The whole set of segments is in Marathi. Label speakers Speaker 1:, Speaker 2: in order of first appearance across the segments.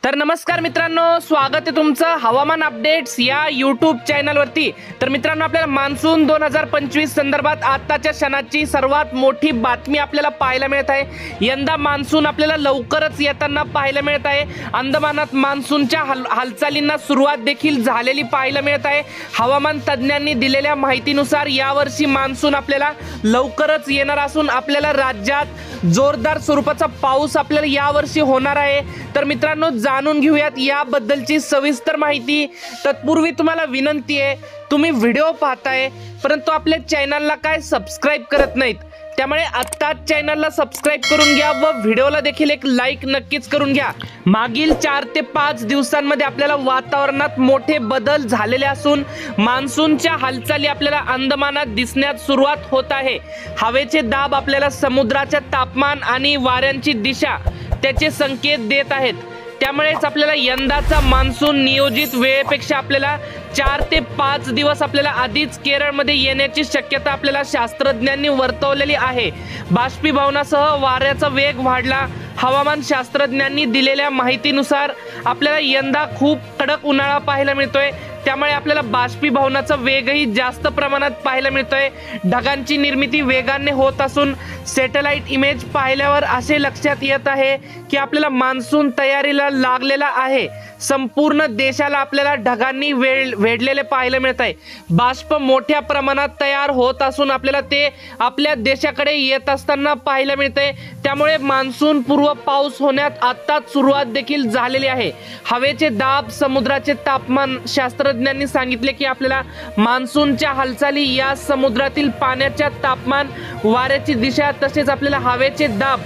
Speaker 1: तर नमस्कार मित्रांनो, स्वागत आहे तुमचं हवामान अपडेट्स या यूट्यूब चॅनलवरती। तर मित्रांनो, आपल्याला मान्सून 2025 संदर्भात आताच्या क्षणाची सर्वात मोठी बातमी आपल्याला पाहायला मिळत आहे। यंदा मान्सून आपल्याला लवकरच येताना पाहायला मिळत आहे। अंदमानात मान्सूनच्या हालचालींना सुरुवात देखील झालेली पाहायला मिळत आहे। हवामान तज्ञांनी दिलेल्या माहितीनुसार यावर्षी मान्सून आपल्याला लवकरच येणार असून आपल्याला राज्यात जोरदार स्वरूपाचा पाऊस आपल्याला यावर्षी होणार आहे। तर मित्रांनो, जाणून घेऊयात याबद्दलची सविस्तर माहिती। तत्पूर्वी तुम्हाला विनंती आहे, तुम्ही व्हिडिओ पाहताय परंतु आपल्या चॅनलला काय सबस्क्राइब करत नाहीत, त्यामुळे आत्ताच चॅनलला सबस्क्राइब करून घ्या व व्हिडिओला देखील एक लाईक नक्कीच करून घ्या। मागील 4 ते 5 दिवसांमध्ये आपल्याला वातावरणात मोठे बदल झालेले असून मान्सूनच्या हालचाली आपल्याला अंदमानात दिसण्यास सुरुवात होत आहे। हवेचे दाब आपल्याला समुद्राच्या तापमान आणि वाऱ्यांची दिशा त्याचे संकेत देत आहेत। त्यामुळेच आपल्याला यंदाचा मान्सून नियोजित वेळेपेक्षा आपल्याला 4 ते 5 दिवस आपल्याला आधीच केरळमध्ये येण्याची शक्यता आपल्याला शास्त्रज्ञांनी वर्तवलेली आहे। बाष्पीभवनासह वाऱ्याचा वेग वाढला। हवामान शास्त्रज्ञांनी दिलेल्या माहितीनुसार आपल्याला यंदा खूप कडक उन्हाळा पाहायला मिळतोय, त्यामुळे आपल्याला बाष्पीभवनाचा वेगही जास्त प्रमाणात पाहायला मिळतोय। ढगांची निर्मिती वेगाने होत असून सॅटेलाइट इमेज पाहिल्यावर असे लक्षात येत आहे की आपल्याला मान्सून तयारीला लागलेला आहे। संपूर्ण देशाला आपल्याला ढगांनी वेढलेले पाहायला मिळत आहे। बाष्प मोठ्या प्रमाणात तयार होत असून आपल्याला ते आपल्या देशाकडे येत असताना पाहायला मिळते। त्यामुळे मान्सून पूर्व पाऊस होण्यात आताच सुरुवात देखील झालेली आहे। हवेचे दाब, समुद्राचे तापमान, शास्त्रज्ञांनी सांगितले की आपल्याला मान्सूनच्या हालचाली या समुद्रातील पाण्याच्या तापमान, वाऱ्याची दिशा तसेच आपल्याला हवेचे दाब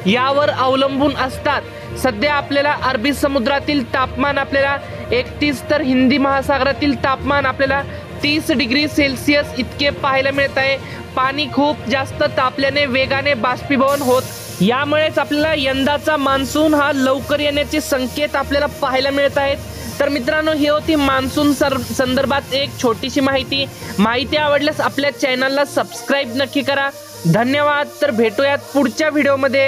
Speaker 1: यावर अवलंबून असतात। सध्या आपल्याला अरबी समुद्रातील तापमान आपल्याला 31 तर हिंदी महासागरातील तापमान आपल्याला 30 डिग्री सेल्सिअस इतके पाहायला मिळत आहे। पाणी खूप जास्त तापल्याने वेगाने बाष्पीभवन होत, यामुळेच आपल्याला यंदाचा मान्सून हा लवकर येण्याचे संकेत आपल्याला पाहायला मिळत आहेत। तर मित्रांनो, ही होती मान्सून संदर्भात एक छोटीशी माहिती आवडल्यास आपल्या चॅनलला सबस्क्राइब नक्की करा। धन्यवाद। तर भेटूयात पुढच्या व्हिडिओमध्ये।